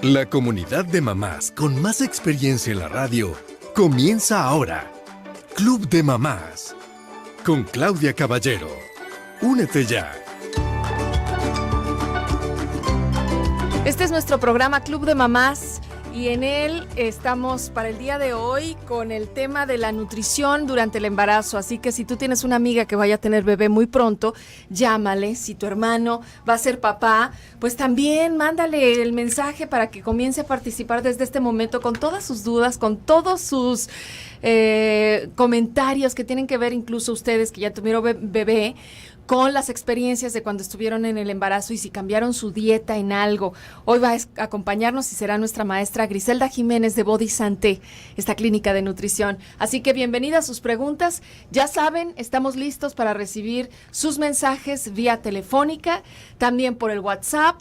La comunidad de mamás con más experiencia en la radio comienza ahora. Club de Mamás con Claudia Caballero. Únete ya. Este es nuestro programa Club de Mamás y en él estamos para el día de hoy con el tema de la nutrición durante el embarazo. Así que si tú tienes una amiga que vaya a tener bebé muy pronto, llámale. Si tu hermano va a ser papá, pues también mándale el mensaje para que comience a participar desde este momento con todas sus dudas, con todos sus comentarios que tienen que ver incluso ustedes que ya tuvieron bebé, con las experiencias de cuando estuvieron en el embarazo y si cambiaron su dieta en algo. Hoy va a acompañarnos y será nuestra maestra Griselda Jiménez de Body Santé, esta clínica de nutrición. Así que bienvenida a sus preguntas. Ya saben, estamos listos para recibir sus mensajes vía telefónica, también por el WhatsApp,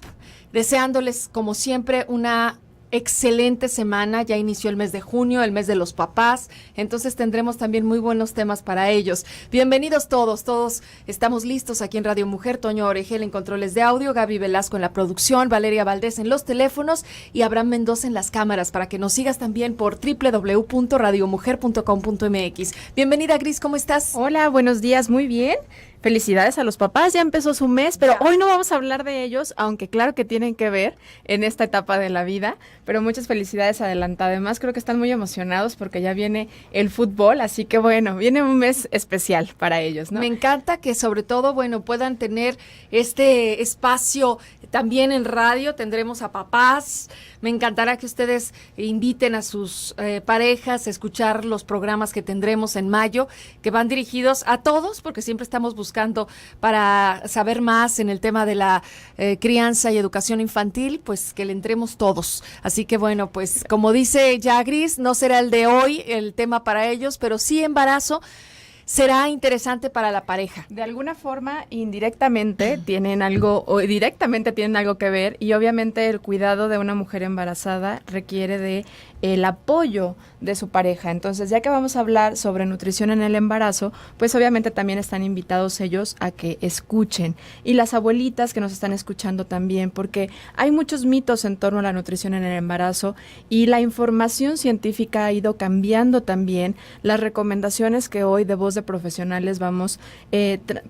deseándoles como siempre una excelente semana. Ya inició el mes de junio, el mes de los papás, entonces tendremos también muy buenos temas para ellos. Bienvenidos todos estamos listos aquí en Radio Mujer. Toño Oregel en controles de audio, Gaby Velasco en la producción, Valeria Valdés en los teléfonos y Abraham Mendoza en las cámaras, para que nos sigas también por www.radiomujer.com.mx. Bienvenida, Gris, ¿cómo estás? Hola, buenos días, muy bien. Felicidades a los papás, ya empezó su mes, pero hoy no vamos a hablar de ellos, aunque claro que tienen que ver en esta etapa de la vida, pero muchas felicidades adelantadas. Además, creo que están muy emocionados porque ya viene el fútbol, así que bueno, viene un mes especial para ellos, ¿no? Me encanta que sobre todo, bueno, puedan tener este espacio también en radio. Tendremos a papás. Me encantará que ustedes inviten a sus parejas a escuchar los programas que tendremos en mayo, que van dirigidos a todos, porque siempre estamos buscando para saber más en el tema de la crianza y educación infantil, pues que le entremos todos. Así que bueno, pues como dice ya Gris, no será el de hoy el tema para ellos, pero sí embarazo. Será interesante para la pareja. De alguna forma, indirectamente tienen algo, o directamente tienen algo que ver, y obviamente el cuidado de una mujer embarazada requiere de el apoyo de su pareja. Entonces, ya que vamos a hablar sobre nutrición en el embarazo, pues obviamente también están invitados ellos a que escuchen. Y las abuelitas que nos están escuchando también, porque hay muchos mitos en torno a la nutrición en el embarazo y la información científica ha ido cambiando también. Las recomendaciones que hoy de voz de profesionales vamos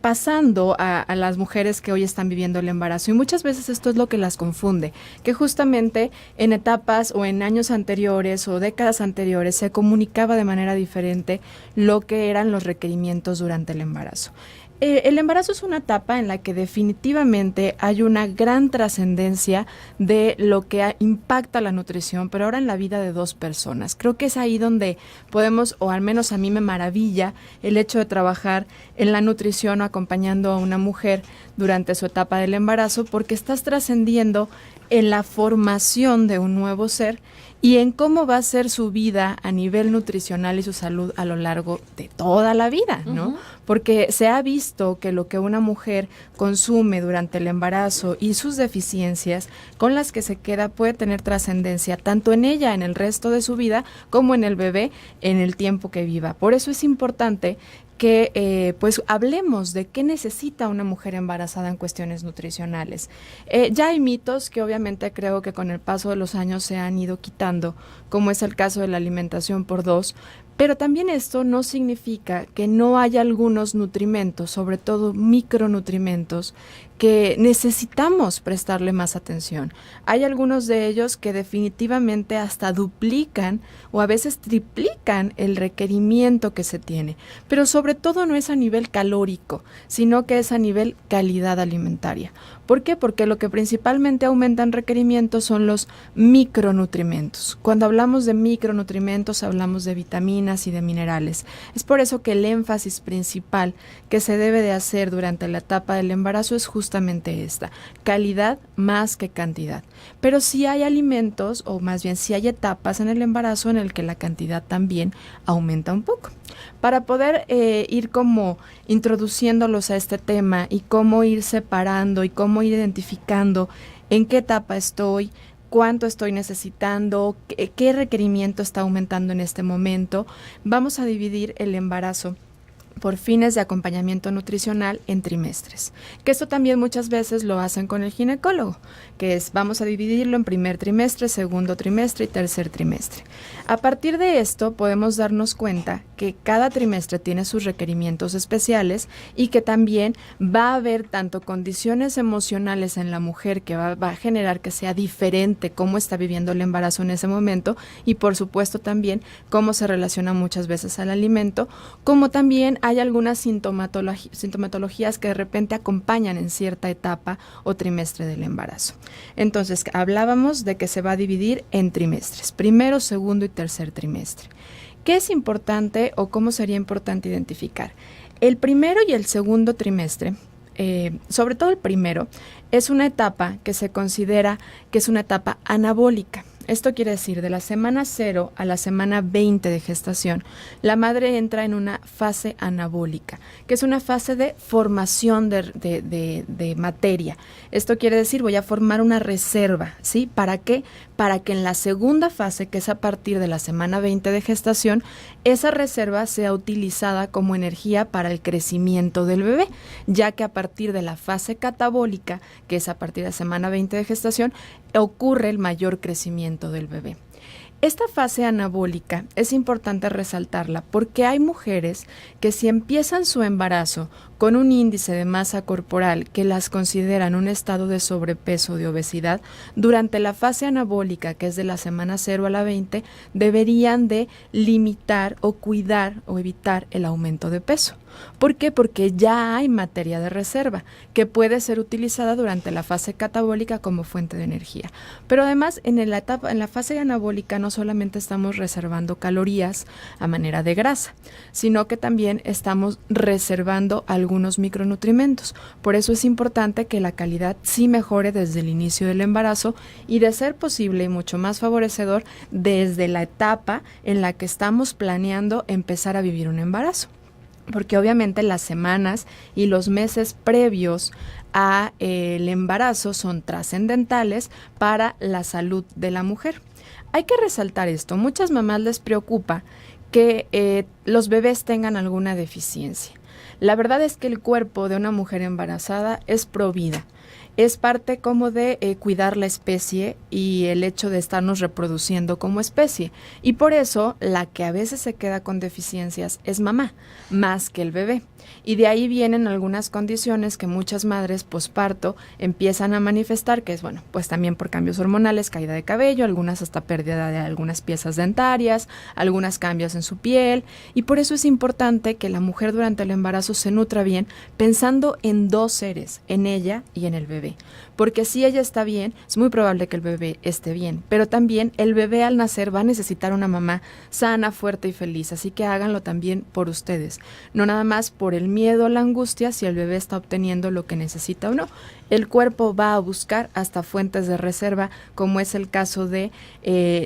pasando a las mujeres que hoy están viviendo el embarazo. Y muchas veces esto es lo que las confunde, que justamente en etapas o en años anteriores o décadas anteriores se comunicaba de manera diferente lo que eran los requerimientos durante el embarazo. El embarazo es una etapa en la que definitivamente hay una gran trascendencia de lo que impacta la nutrición, pero ahora en la vida de dos personas. Creo que es ahí donde podemos, o al menos a mí me maravilla, el hecho de trabajar en la nutrición o acompañando a una mujer durante su etapa del embarazo, porque estás trascendiendo en la formación de un nuevo ser y en cómo va a ser su vida a nivel nutricional y su salud a lo largo de toda la vida, ¿no? Porque se ha visto que lo que una mujer consume durante el embarazo y sus deficiencias con las que se queda puede tener trascendencia tanto en ella en el resto de su vida como en el bebé en el tiempo que viva. Por eso es importante que pues hablemos de qué necesita una mujer embarazada en cuestiones nutricionales. Ya hay mitos que obviamente creo que con el paso de los años se han ido quitando, como es el caso de la alimentación por dos, pero también esto no significa que no haya algunos nutrimentos, sobre todo micronutrimentos, que necesitamos prestarle más atención. Hay algunos de ellos que definitivamente hasta duplican o a veces triplican el requerimiento que se tiene, pero sobre todo no es a nivel calórico, sino que es a nivel calidad alimentaria. ¿Por qué? Porque lo que principalmente aumentan requerimientos son los micronutrimentos. Cuando hablamos de micronutrimentos hablamos de vitaminas y de minerales. Es por eso que el énfasis principal que se debe de hacer durante la etapa del embarazo es justamente esta, calidad más que cantidad. Pero sí hay alimentos, o más bien sí hay etapas en el embarazo en el que la cantidad también aumenta un poco. Para poder ir como introduciéndolos a este tema y cómo ir separando y cómo ir identificando en qué etapa estoy, cuánto estoy necesitando, qué requerimiento está aumentando en este momento, vamos a dividir el embarazo por fines de acompañamiento nutricional en trimestres. Que esto también muchas veces lo hacen con el ginecólogo, que es vamos a dividirlo en primer trimestre, segundo trimestre y tercer trimestre. A partir de esto podemos darnos cuenta que cada trimestre tiene sus requerimientos especiales y que también va a haber tanto condiciones emocionales en la mujer que va a generar que sea diferente cómo está viviendo el embarazo en ese momento y por supuesto también cómo se relaciona muchas veces al alimento, como también hay algunas sintomatologías que de repente acompañan en cierta etapa o trimestre del embarazo. Entonces, hablábamos de que se va a dividir en trimestres, primero, segundo y tercer trimestre. ¿Qué es importante o cómo sería importante identificar? El primero y el segundo trimestre, sobre todo el primero, es una etapa que se considera que es una etapa anabólica. Esto quiere decir, de la semana 0 a la semana 20 de gestación, la madre entra en una fase anabólica, que es una fase de formación de materia. Esto quiere decir, voy a formar una reserva, ¿sí? ¿Para qué? Para que en la segunda fase, que es a partir de la semana 20 de gestación, esa reserva sea utilizada como energía para el crecimiento del bebé, ya que a partir de la fase catabólica, que es a partir de la semana 20 de gestación, ocurre el mayor crecimiento del bebé. Esta fase anabólica es importante resaltarla porque hay mujeres que si empiezan su embarazo con un índice de masa corporal que las consideran un estado de sobrepeso o de obesidad, durante la fase anabólica, que es de la semana 0 a la 20, deberían de limitar o cuidar o evitar el aumento de peso. ¿Por qué? Porque ya hay materia de reserva que puede ser utilizada durante la fase catabólica como fuente de energía. Pero además, en la fase anabólica no solamente estamos reservando calorías a manera de grasa, sino que también estamos reservando algunos micronutrimentos. Por eso es importante que la calidad sí mejore desde el inicio del embarazo y, de ser posible y mucho más favorecedor, desde la etapa en la que estamos planeando empezar a vivir un embarazo. Porque obviamente las semanas y los meses previos a el embarazo son trascendentales para la salud de la mujer. Hay que resaltar esto. Muchas mamás les preocupa que los bebés tengan alguna deficiencia. La verdad es que el cuerpo de una mujer embarazada es provida. Es parte como de cuidar la especie y el hecho de estarnos reproduciendo como especie. Y por eso la que a veces se queda con deficiencias es mamá, más que el bebé. Y de ahí vienen algunas condiciones que muchas madres posparto empiezan a manifestar, que es, bueno, pues también por cambios hormonales, caída de cabello, algunas hasta pérdida de algunas piezas dentarias, algunos cambios en su piel. Y por eso es importante que la mujer durante el embarazo se nutra bien, pensando en dos seres, en ella y en el bebé. Porque si ella está bien, es muy probable que el bebé esté bien, pero también el bebé al nacer va a necesitar una mamá sana, fuerte y feliz, así que háganlo también por ustedes, no nada más por el miedo o la angustia si el bebé está obteniendo lo que necesita o no. El cuerpo va a buscar hasta fuentes de reserva, como es el caso de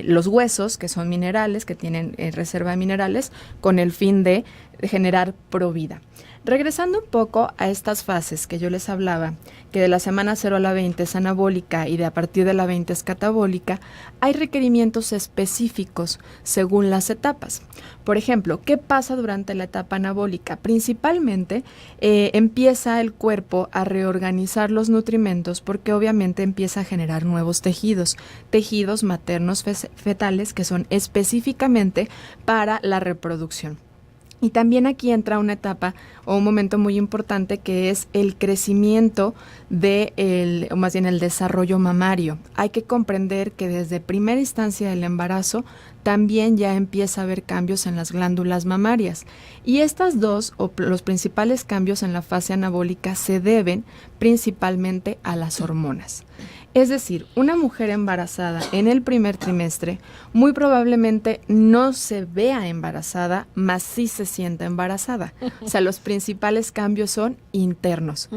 los huesos, que son minerales, que tienen reserva de minerales, con el fin de generar provida. Regresando un poco a estas fases que yo les hablaba, que de la semana 0 a la 20 es anabólica y de a partir de la 20 es catabólica, hay requerimientos específicos según las etapas. Por ejemplo, ¿qué pasa durante la etapa anabólica? Principalmente empieza el cuerpo a reorganizar los nutrimentos porque obviamente empieza a generar nuevos tejidos maternos fetales que son específicamente para la reproducción. Y también aquí entra una etapa o un momento muy importante que es el crecimiento o más bien el desarrollo mamario. Hay que comprender que desde primera instancia del embarazo también ya empieza a haber cambios en las glándulas mamarias. Y estas dos, o los principales cambios en la fase anabólica, se deben principalmente a las hormonas. Es decir, una mujer embarazada en el primer trimestre muy probablemente no se vea embarazada, mas sí se sienta embarazada. O sea, los principales cambios son internos.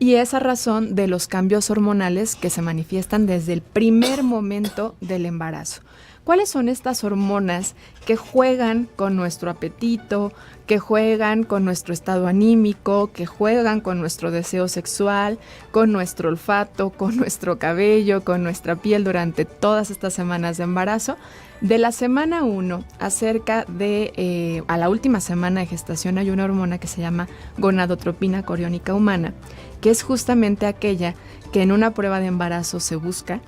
Y esa razón de los cambios hormonales que se manifiestan desde el primer momento del embarazo. ¿Cuáles son estas hormonas que juegan con nuestro apetito, que juegan con nuestro estado anímico, que juegan con nuestro deseo sexual, con nuestro olfato, con nuestro cabello, con nuestra piel durante todas estas semanas de embarazo? De la semana 1 a la última semana de gestación hay una hormona que se llama gonadotropina coriónica humana, que es justamente aquella que en una prueba de embarazo se busca,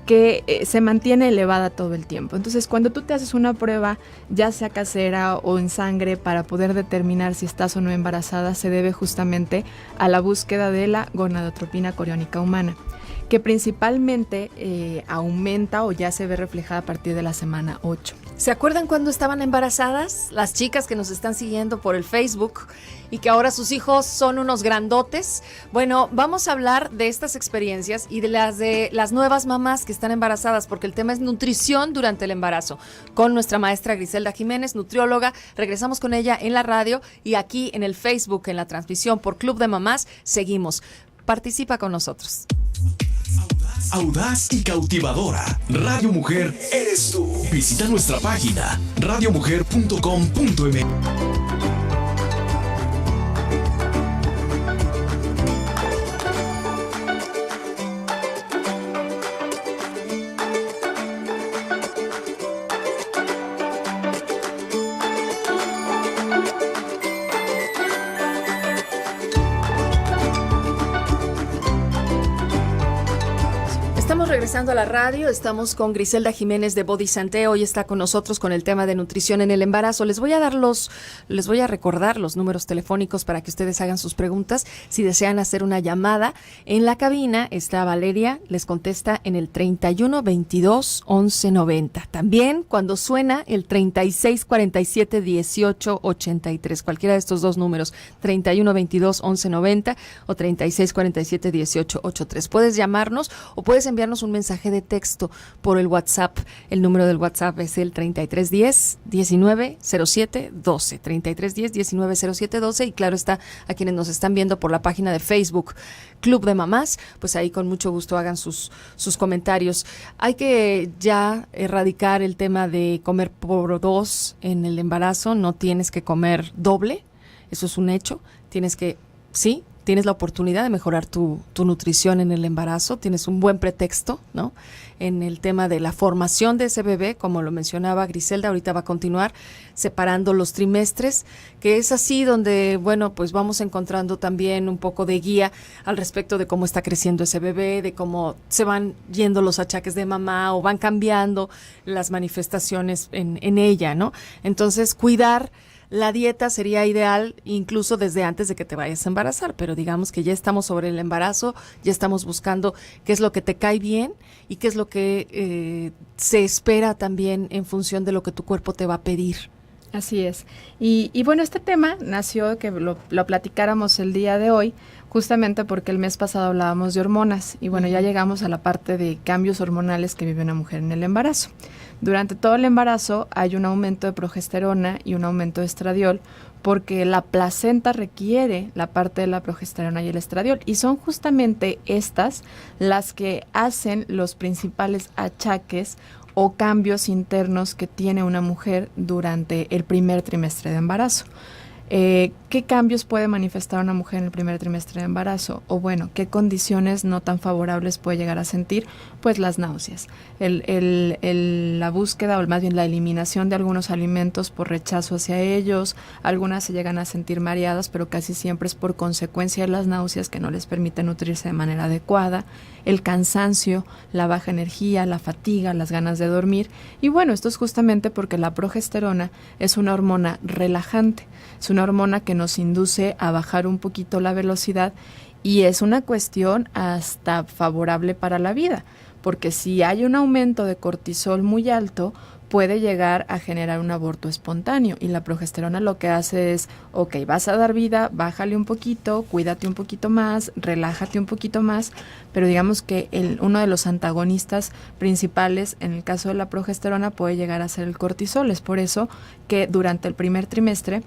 que se mantiene elevada todo el tiempo. Entonces, cuando tú te haces una prueba, ya sea casera o en sangre, para poder determinar si estás o no embarazada, se debe justamente a la búsqueda de la gonadotropina coriónica humana, que principalmente aumenta o ya se ve reflejada a partir de la semana 8. ¿Se acuerdan cuando estaban embarazadas? Las chicas que nos están siguiendo por el Facebook y que ahora sus hijos son unos grandotes. Bueno, vamos a hablar de estas experiencias y de las nuevas mamás que están embarazadas, porque el tema es nutrición durante el embarazo, con nuestra maestra Griselda Jiménez, nutrióloga. Regresamos con ella en la radio y aquí en el Facebook, en la transmisión por Club de Mamás. Seguimos. Participa con nosotros. Audaz y cautivadora. Radio Mujer eres tú. Visita nuestra página radiomujer.com.mx. Regresando a la radio, estamos con Griselda Jiménez de Body Santé. Hoy está con nosotros con el tema de nutrición en el embarazo. Les voy a recordar los números telefónicos para que ustedes hagan sus preguntas. Si desean hacer una llamada en la cabina, está Valeria, les contesta en el 31 22 11 90. También cuando suena el 36 47 18 83. Cualquiera de estos dos números, 31 22 11 90 o 36 47 18 83. Puedes llamarnos o puedes enviarnos un mensaje de texto por el WhatsApp. El número del WhatsApp es el 3310 1907 12, 3310 1907 12, y claro está, a quienes nos están viendo por la página de Facebook Club de Mamás, pues ahí con mucho gusto hagan sus comentarios. Hay que ya erradicar el tema de comer por dos en el embarazo. No tienes que comer doble, eso es un hecho. Tienes la oportunidad de mejorar tu nutrición en el embarazo, tienes un buen pretexto, ¿no? En el tema de la formación de ese bebé, como lo mencionaba Griselda, ahorita va a continuar separando los trimestres, que es así donde, bueno, pues vamos encontrando también un poco de guía al respecto de cómo está creciendo ese bebé, de cómo se van yendo los achaques de mamá o van cambiando las manifestaciones en ella, ¿no? Entonces, cuidar la dieta sería ideal incluso desde antes de que te vayas a embarazar, pero digamos que ya estamos sobre el embarazo, ya estamos buscando qué es lo que te cae bien y qué es lo que se espera también en función de lo que tu cuerpo te va a pedir. Así es. Y bueno, este tema nació que lo platicáramos el día de hoy, justamente porque el mes pasado hablábamos de hormonas y bueno, ya llegamos a la parte de cambios hormonales que vive una mujer en el embarazo. Durante todo el embarazo hay un aumento de progesterona y un aumento de estradiol, porque la placenta requiere la parte de la progesterona y el estradiol, y son justamente estas las que hacen los principales achaques o cambios internos que tiene una mujer durante el primer trimestre de embarazo. ¿Qué cambios puede manifestar una mujer en el primer trimestre de embarazo? O bueno, ¿qué condiciones no tan favorables puede llegar a sentir? Pues las náuseas, la búsqueda o más bien la eliminación de algunos alimentos por rechazo hacia ellos. Algunas se llegan a sentir mareadas, pero casi siempre es por consecuencia de las náuseas que no les permite nutrirse de manera adecuada. El cansancio, la baja energía, la fatiga, las ganas de dormir. Y bueno, esto es justamente porque la progesterona es una hormona relajante, es una hormona que nos induce a bajar un poquito la velocidad y es una cuestión hasta favorable para la vida, porque si hay un aumento de cortisol muy alto, puede llegar a generar un aborto espontáneo, y la progesterona lo que hace es, ok, vas a dar vida, bájale un poquito, cuídate un poquito más, relájate un poquito más, pero digamos que uno de los antagonistas principales en el caso de la progesterona puede llegar a ser el cortisol. Es por eso que durante el primer trimestre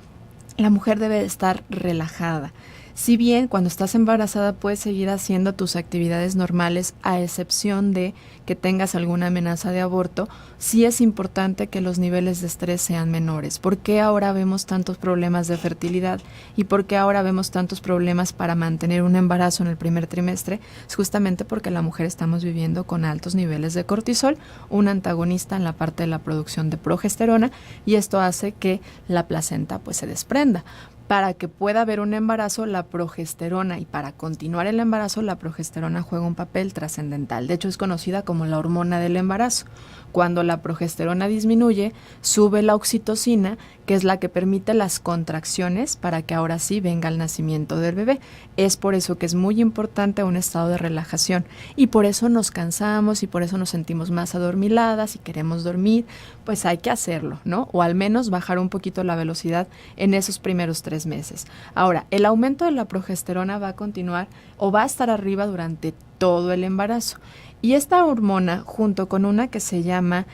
la mujer debe estar relajada. Si bien cuando estás embarazada puedes seguir haciendo tus actividades normales, a excepción de que tengas alguna amenaza de aborto, sí es importante que los niveles de estrés sean menores. ¿Por qué ahora vemos tantos problemas de fertilidad y por qué ahora vemos tantos problemas para mantener un embarazo en el primer trimestre? Es justamente porque la mujer estamos viviendo con altos niveles de cortisol, un antagonista en la parte de la producción de progesterona, y esto hace que la placenta pues se desprenda. Para que pueda haber un embarazo, la progesterona, y para continuar el embarazo, la progesterona juega un papel trascendental. De hecho, es conocida como la hormona del embarazo. Cuando la progesterona disminuye, sube la oxitocina, que es la que permite las contracciones para que ahora sí venga el nacimiento del bebé. Es por eso que es muy importante un estado de relajación, y por eso nos cansamos y por eso nos sentimos más adormiladas y queremos dormir. Pues hay que hacerlo, ¿no? O al menos bajar un poquito la velocidad en esos primeros 3 meses. Ahora, el aumento de la progesterona va a continuar o va a estar arriba durante todo el embarazo. Y esta hormona, junto con una que se llama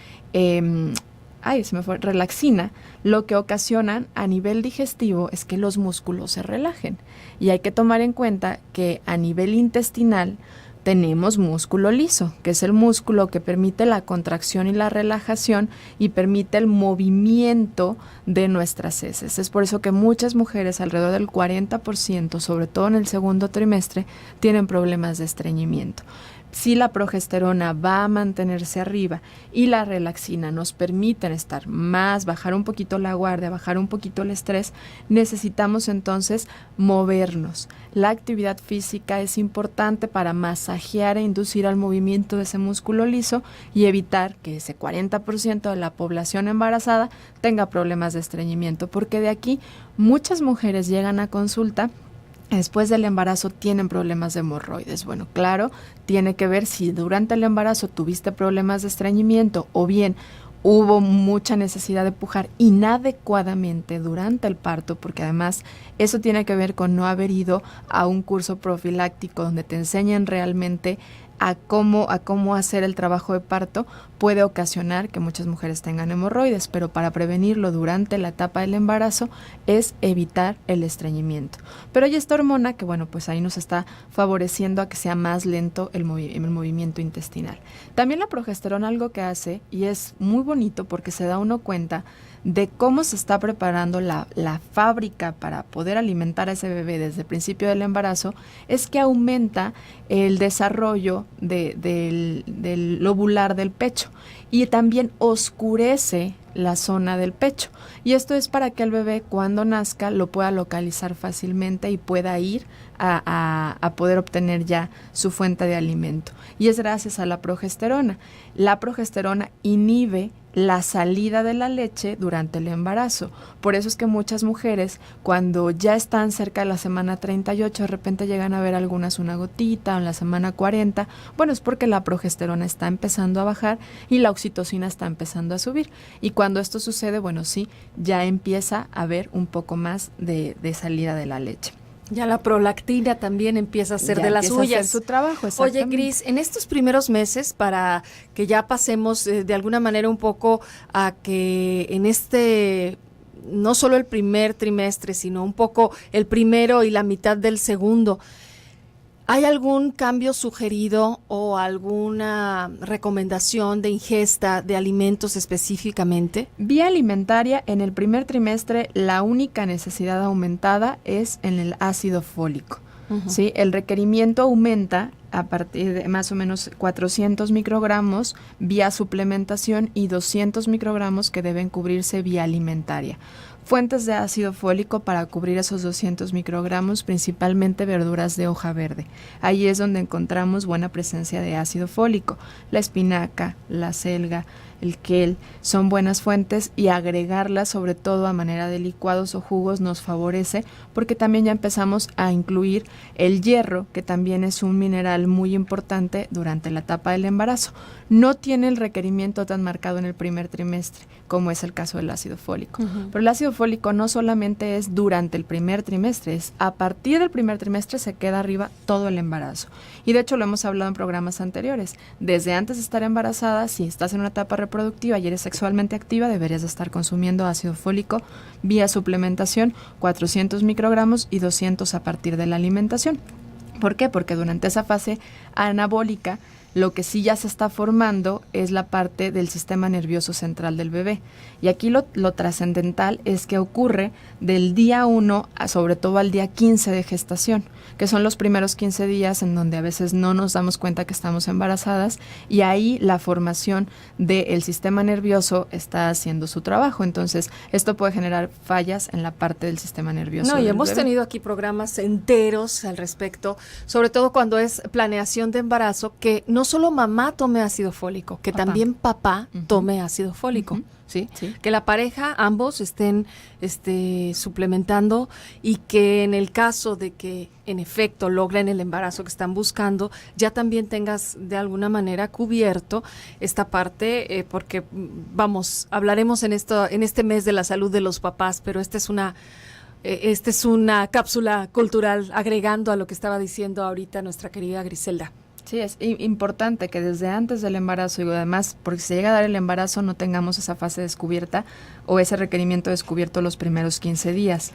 relaxina, lo que ocasionan a nivel digestivo es que los músculos se relajen. Y hay que tomar en cuenta que a nivel intestinal tenemos músculo liso, que es el músculo que permite la contracción y la relajación y permite el movimiento de nuestras heces. Es por eso que muchas mujeres, alrededor del 40%, sobre todo en el segundo trimestre, tienen problemas de estreñimiento. Si la progesterona va a mantenerse arriba y la relaxina nos permiten estar más, bajar un poquito la guardia, bajar un poquito el estrés, necesitamos entonces movernos. La actividad física es importante para masajear e inducir al movimiento de ese músculo liso y evitar que ese 40% de la población embarazada tenga problemas de estreñimiento, porque de aquí muchas mujeres llegan a consulta. Después del embarazo tienen problemas de hemorroides. Bueno, claro, tiene que ver si durante el embarazo tuviste problemas de estreñimiento o bien hubo mucha necesidad de pujar inadecuadamente durante el parto, porque además eso tiene que ver con no haber ido a un curso profiláctico donde te enseñan realmente a cómo hacer el trabajo de parto. Puede ocasionar que muchas mujeres tengan hemorroides, pero para prevenirlo durante la etapa del embarazo es evitar el estreñimiento. Pero hay esta hormona que, bueno, pues ahí nos está favoreciendo a que sea más lento el movimiento intestinal. También la progesterona algo que hace, y es muy bonito porque se da uno cuenta de cómo se está preparando la fábrica para poder alimentar a ese bebé desde el principio del embarazo, es que aumenta el desarrollo del lobular del pecho y también oscurece la zona del pecho. Y esto es para que el bebé cuando nazca lo pueda localizar fácilmente y pueda ir a poder obtener ya su fuente de alimento. Y es gracias a la progesterona. La progesterona inhibe la salida de la leche durante el embarazo. Por eso es que muchas mujeres, cuando ya están cerca de la semana 38, de repente llegan a ver algunas una gotita, o en la semana 40, bueno, es porque la progesterona está empezando a bajar y la oxitocina está empezando a subir. Y cuando esto sucede, bueno, sí, ya empieza a haber un poco más de salida de la leche. Ya la prolactina también empieza a hacer Ya de las empieza a suyas. hacer su trabajo, Oye, exactamente. Gris, en estos primeros meses, para que ya pasemos de alguna manera un poco a que en no solo el primer trimestre, sino un poco el primero y la mitad del segundo, ¿hay algún cambio sugerido o alguna recomendación de ingesta de alimentos específicamente? Vía alimentaria, en el primer trimestre la única necesidad aumentada es en el ácido fólico. Uh-huh. ¿Sí? El requerimiento aumenta a partir de más o menos 400 microgramos vía suplementación y 200 microgramos que deben cubrirse vía alimentaria. Fuentes de ácido fólico para cubrir esos 200 microgramos, principalmente verduras de hoja verde. Ahí es donde encontramos buena presencia de ácido fólico. La espinaca, la selga, el kel son buenas fuentes, y agregarlas sobre todo a manera de licuados o jugos nos favorece, porque también ya empezamos a incluir el hierro, que también es un mineral vital muy importante durante la etapa del embarazo. No tiene el requerimiento tan marcado en el primer trimestre, como es el caso del ácido fólico. Pero el ácido fólico no solamente es durante el primer trimestre, es a partir del primer trimestre se queda arriba todo el embarazo. Y de hecho lo hemos hablado en programas anteriores. Desde antes de estar embarazada, si estás en una etapa reproductiva y eres sexualmente activa, deberías de estar consumiendo ácido fólico vía suplementación, 400 microgramos y 200 a partir de la alimentación. ¿Por qué? Porque durante esa fase anabólica, lo que sí ya se está formando es la parte del sistema nervioso central del bebé. Y aquí lo trascendental es que ocurre del día 1 sobre todo al día 15 de gestación, que son los primeros 15 días en donde a veces no nos damos cuenta que estamos embarazadas, y ahí la formación del sistema nervioso está haciendo su trabajo. Entonces, esto puede generar fallas en la parte del sistema nervioso. No, y del hemos bebé. tenido aquí programas enteros al respecto, sobre todo cuando es planeación de embarazo, que no solo mamá tome ácido fólico, que Papá. también papá tome ácido fólico. Ujú. ¿Sí? Sí. Que la pareja, ambos estén suplementando, y que en el caso de que en efecto logren el embarazo que están buscando, ya también tengas de alguna manera cubierto esta parte, porque vamos, hablaremos en este mes de la salud de los papás, pero esta es una cápsula cultural agregando a lo que estaba diciendo ahorita nuestra querida Griselda. Sí, es importante que desde antes del embarazo, y además, porque si se llega a dar el embarazo, no tengamos esa fase descubierta o ese requerimiento descubierto los primeros 15 días.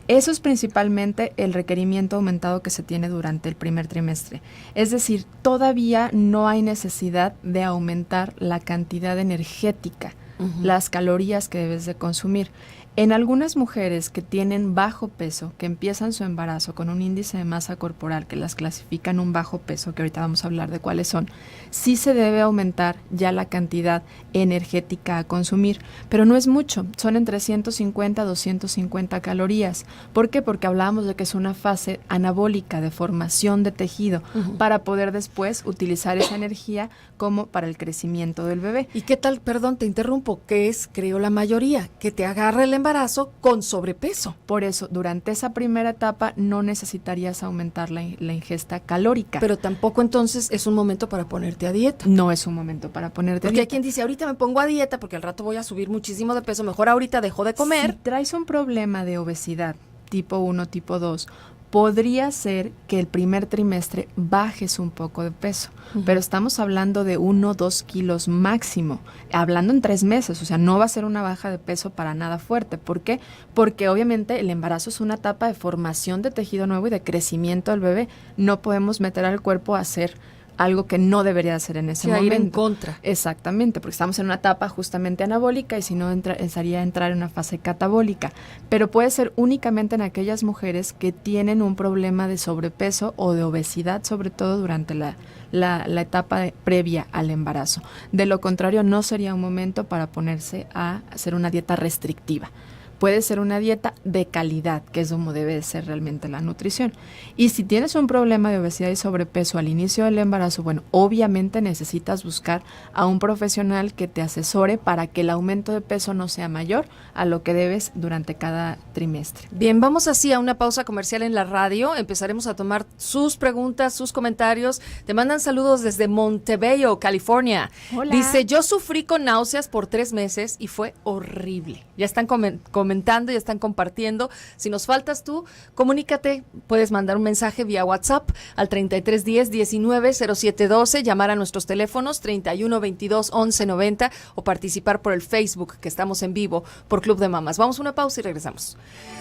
Eso es principalmente el requerimiento aumentado que se tiene durante el primer trimestre. Es decir, todavía no hay necesidad de aumentar la cantidad energética, las calorías que debes de consumir. En algunas mujeres que tienen bajo peso, que empiezan su embarazo con un índice de masa corporal que las clasifican un bajo peso, que ahorita vamos a hablar de cuáles son, sí se debe aumentar ya la cantidad energética a consumir, pero no es mucho, son entre 150 a 250 calorías. ¿Por qué? Porque hablábamos de que es una fase anabólica de formación de tejido para poder después utilizar esa energía como para el crecimiento del bebé. ¿Y qué tal, perdón, te interrumpo, que es, creo, la mayoría, que te agarra el embarazo con sobrepeso? Por eso, durante esa primera etapa no necesitarías aumentar la ingesta calórica. Pero tampoco entonces es un momento para ponerte a dieta. No es un momento para ponerte a Porque hay dieta. quien dice, ahorita me pongo a dieta porque al rato voy a subir muchísimo de peso, mejor ahorita dejo de comer. Si traes un problema de obesidad tipo 1, tipo 2, podría ser que el primer trimestre bajes un poco de peso, pero estamos hablando de 1 o 2 kilos máximo, hablando en 3 meses, o sea, no va a ser una baja de peso para nada fuerte. ¿Por qué? Porque obviamente el embarazo es una etapa de formación de tejido nuevo y de crecimiento del bebé. No podemos meter al cuerpo a hacer algo que no debería hacer en ese Sí, a momento. ir en contra. Exactamente, porque estamos en una etapa justamente anabólica, y si no estaría entrar en una fase catabólica. Pero puede ser únicamente en aquellas mujeres que tienen un problema de sobrepeso o de obesidad, sobre todo durante la etapa previa al embarazo. De lo contrario, no sería un momento para ponerse a hacer una dieta restrictiva. Puede ser una dieta de calidad, que es como debe de ser realmente la nutrición. Y si tienes un problema de obesidad y sobrepeso al inicio del embarazo, bueno, obviamente necesitas buscar a un profesional que te asesore para que el aumento de peso no sea mayor a lo que debes durante cada trimestre. Bien, vamos así a una pausa comercial en la radio. Empezaremos a tomar sus preguntas, sus comentarios. Te mandan saludos desde Montebello, California. Hola. Dice, yo sufrí con náuseas por 3 meses y fue horrible. Ya están comentando, ya están compartiendo. Si nos faltas tú, comunícate. Puedes mandar un mensaje vía WhatsApp al 3310 19 07 12, llamar a nuestros teléfonos 31 22 11 90 o participar por el Facebook, que estamos en vivo por Club de Mamás. Vamos a una pausa y regresamos.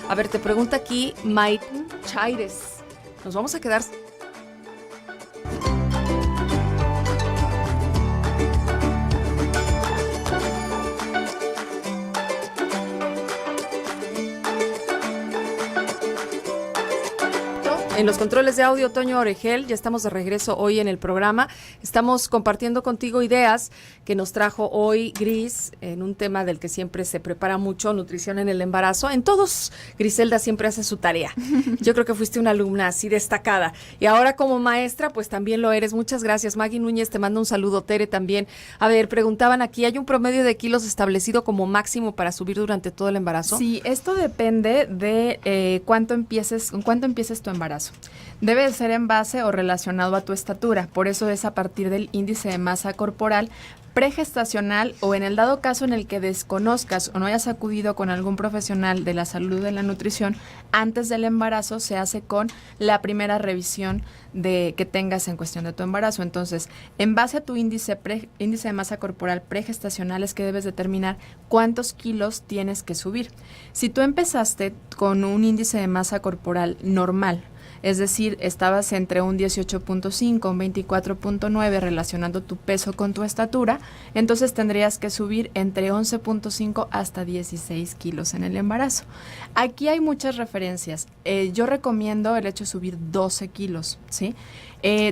A ver, te pregunta aquí Maiten Chaires. Nos vamos a quedar... En los controles de audio, Toño Oregel, ya estamos de regreso hoy en el programa. Estamos compartiendo contigo ideas que nos trajo hoy Gris en un tema del que siempre se prepara mucho, nutrición en el embarazo. En todos, Griselda siempre hace su tarea. Yo creo que fuiste una alumna así destacada. Y ahora como maestra, pues también lo eres. Muchas gracias. Maggie Núñez te manda un saludo, Tere también. A ver, preguntaban aquí, ¿hay un promedio de kilos establecido como máximo para subir durante todo el embarazo? Sí, esto depende de con cuánto empieces tu embarazo. embarazo. Debe de ser en base o relacionado a tu estatura, por eso es a partir del índice de masa corporal pregestacional o en el dado caso en el que desconozcas o no hayas acudido con algún profesional de la salud o de la nutrición antes del embarazo, se hace con la primera revisión que tengas en cuestión de tu embarazo. Entonces, en base a tu índice de masa corporal pregestacional es que debes determinar cuántos kilos tienes que subir. Si tú empezaste con un índice de masa corporal normal, es decir, estabas entre un 18.5, un 24.9 relacionando tu peso con tu estatura, entonces tendrías que subir entre 11.5 hasta 16 kilos en el embarazo. Aquí hay muchas referencias. Yo recomiendo el hecho de subir 12 kilos, ¿sí?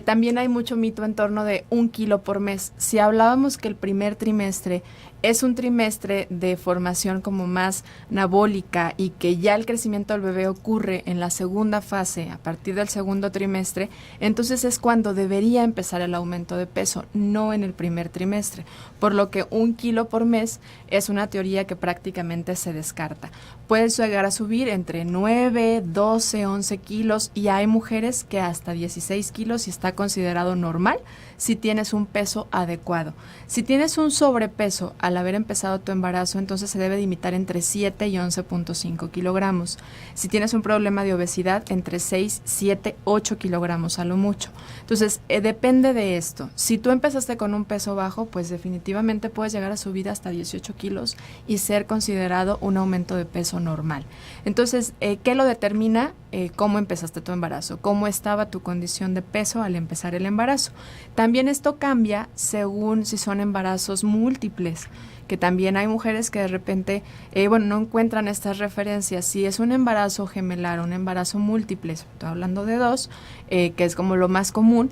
También hay mucho mito en torno de 1 kilo por mes. Si hablábamos que el primer trimestre es un trimestre de formación como más anabólica y que ya el crecimiento del bebé ocurre en la segunda fase, a partir del segundo trimestre, entonces es cuando debería empezar el aumento de peso, no en el primer trimestre. Por lo que 1 kilo por mes es una teoría que prácticamente se descarta. Puedes llegar a subir entre 9, 12, 11 kilos y hay mujeres que hasta 16 kilos y está considerado normal si tienes un peso adecuado. Si tienes un sobrepeso al haber empezado tu embarazo, entonces se debe limitar entre 7 y 11.5 kilogramos. Si tienes un problema de obesidad, entre 6, 7, 8 kilogramos a lo mucho. Entonces, depende de esto. Si tú empezaste con un peso bajo, pues definitivamente puedes llegar a subir hasta 18 kilos y ser considerado un aumento de peso normal. Entonces, ¿qué lo determina? Cómo empezaste tu embarazo, cómo estaba tu condición de peso al empezar el embarazo. También esto cambia según si son embarazos múltiples, que también hay mujeres que de repente, no encuentran estas referencias. Si es un embarazo gemelar, un embarazo múltiple, estoy hablando de 2, que es como lo más común,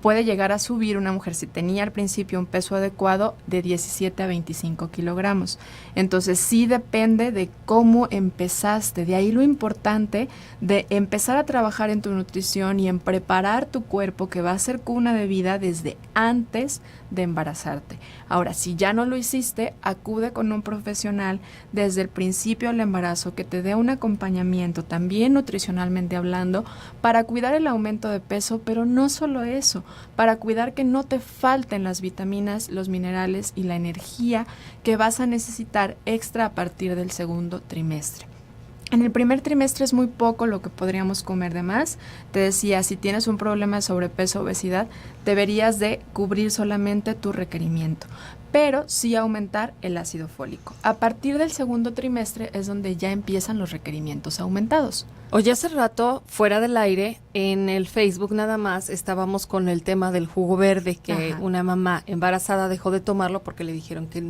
puede llegar a subir una mujer, si tenía al principio un peso adecuado, de 17 a 25 kilogramos. Entonces sí depende de cómo empezaste. De ahí lo importante de empezar a trabajar en tu nutrición y en preparar tu cuerpo, que va a ser cuna de vida desde antes de embarazarte. Ahora, si ya no lo hiciste, acude con un profesional desde el principio del embarazo que te dé un acompañamiento, también nutricionalmente hablando, para cuidar el aumento de peso, pero no solo eso, para cuidar que no te falten las vitaminas, los minerales y la energía que vas a necesitar extra a partir del segundo trimestre. En el primer trimestre es muy poco lo que podríamos comer de más. Te decía, si tienes un problema de sobrepeso o obesidad, deberías de cubrir solamente tu requerimiento, pero sí aumentar el ácido fólico. A partir del segundo trimestre es donde ya empiezan los requerimientos aumentados. Oye, hace rato, fuera del aire, en el Facebook nada más estábamos con el tema del jugo verde, que una mamá embarazada dejó de tomarlo porque le dijeron que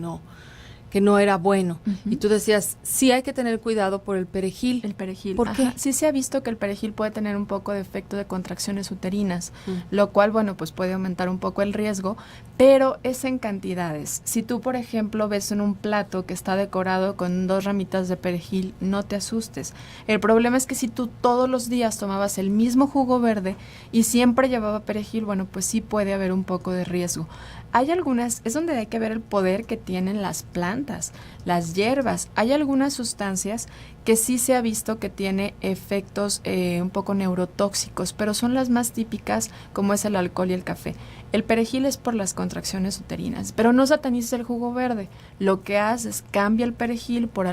no era bueno. Y tú decías, sí hay que tener cuidado por el perejil. El perejil. ¿Por qué? Sí se ha visto que el perejil puede tener un poco de efecto de contracciones uterinas, lo cual, pues puede aumentar un poco el riesgo, pero es en cantidades. Si tú, por ejemplo, ves en un plato que está decorado con 2 ramitas de perejil, no te asustes. El problema es que si tú todos los días tomabas el mismo jugo verde y siempre llevaba perejil, pues sí puede haber un poco de riesgo. Hay algunas, es donde hay que ver el poder que tienen las plantas, las hierbas. Hay algunas sustancias que sí se ha visto que tiene efectos un poco neurotóxicos, pero son las más típicas, como es el alcohol y el café. El perejil es por las contracciones uterinas, pero no satanices el jugo verde. Lo que haces, cambia el perejil por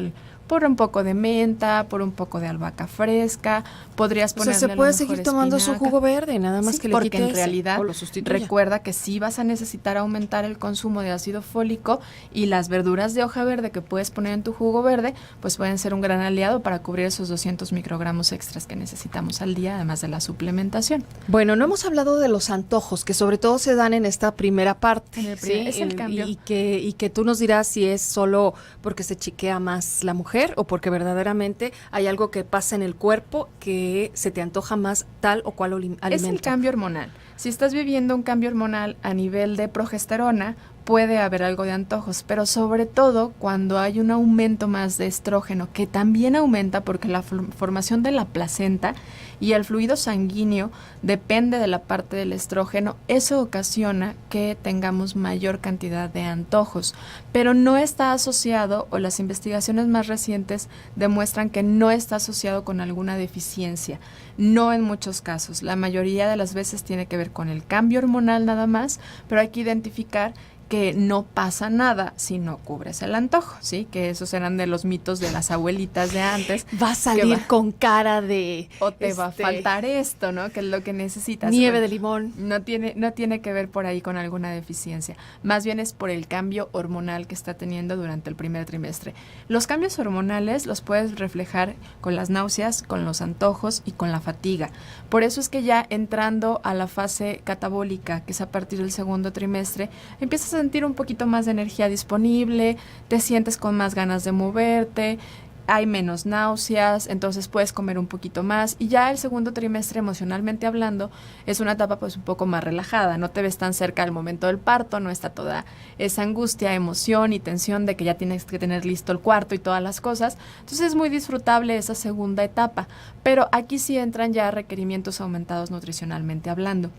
un poco de menta, por un poco de albahaca fresca, podrías ponerle se puede seguir espinaca. tomando su jugo verde, nada más que le porque quites en realidad o lo sustituya. Recuerda que sí vas a necesitar aumentar el consumo de ácido fólico y las verduras de hoja verde que puedes poner en tu jugo verde, pues pueden ser un gran aliado para cubrir esos 200 microgramos extras que necesitamos al día, además de la suplementación. Bueno, no hemos hablado de los antojos, que sobre todo se dan en esta primera parte. Es el cambio. Y que tú nos dirás si es solo porque se chiquea más la mujer o porque verdaderamente hay algo que pasa en el cuerpo que se te antoja más tal o cual alimento. Es el cambio hormonal. Si estás viviendo un cambio hormonal a nivel de progesterona, puede haber algo de antojos, pero sobre todo cuando hay un aumento más de estrógeno, que también aumenta porque la formación de la placenta y el fluido sanguíneo depende de la parte del estrógeno, eso ocasiona que tengamos mayor cantidad de antojos, pero no está asociado, o las investigaciones más recientes demuestran que no está asociado con alguna deficiencia, no en muchos casos, la mayoría de las veces tiene que ver con el cambio hormonal nada más, pero hay que identificar que no pasa nada si no cubres el antojo, ¿sí? Que esos eran de los mitos de las abuelitas de antes. Va a salir con cara de... O te va a faltar esto, ¿no? Que es lo que necesitas. Nieve de limón. No tiene que ver por ahí con alguna deficiencia. Más bien es por el cambio hormonal que está teniendo durante el primer trimestre. Los cambios hormonales los puedes reflejar con las náuseas, con los antojos y con la fatiga. Por eso es que ya entrando a la fase catabólica, que es a partir del segundo trimestre, empiezas a sentir un poquito más de energía disponible, te sientes con más ganas de moverte, hay menos náuseas, entonces puedes comer un poquito más, y ya el segundo trimestre, emocionalmente hablando, es una etapa pues un poco más relajada, no te ves tan cerca del momento del parto, no está toda esa angustia, emoción y tensión de que ya tienes que tener listo el cuarto y todas las cosas, entonces es muy disfrutable esa segunda etapa, pero aquí sí entran ya requerimientos aumentados nutricionalmente hablando.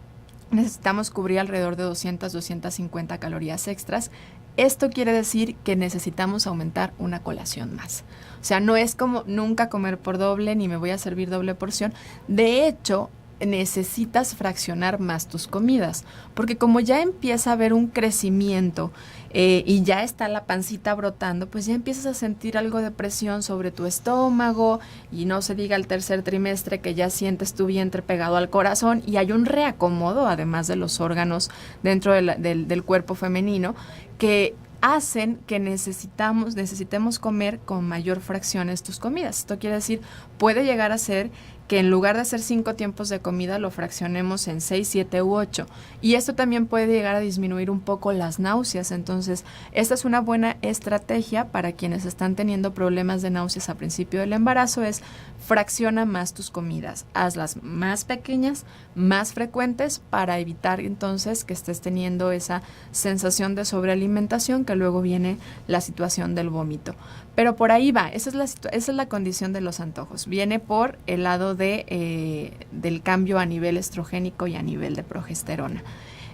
Necesitamos cubrir alrededor de 200-250 calorías extras. Esto quiere decir que necesitamos aumentar una colación más. O sea, no es como nunca comer por doble, ni me voy a servir doble porción. De hecho, necesitas fraccionar más tus comidas, porque como ya empieza a haber un crecimiento y ya está la pancita brotando, pues ya empiezas a sentir algo de presión sobre tu estómago, y no se diga el tercer trimestre que ya sientes tu vientre pegado al corazón y hay un reacomodo además de los órganos dentro del cuerpo femenino que hacen que necesitemos comer con mayor fracciones tus comidas. Esto quiere decir, puede llegar a ser que en lugar de hacer 5 tiempos de comida lo fraccionemos en 6, 7 u 8. Y esto también puede llegar a disminuir un poco las náuseas. Entonces, esta es una buena estrategia para quienes están teniendo problemas de náuseas a principio del embarazo, es fracciona más tus comidas, hazlas más pequeñas, más frecuentes, para evitar entonces que estés teniendo esa sensación de sobrealimentación que luego viene la situación del vómito. Pero por ahí va, esa es la condición de los antojos. Viene por el lado del cambio a nivel estrogénico y a nivel de progesterona.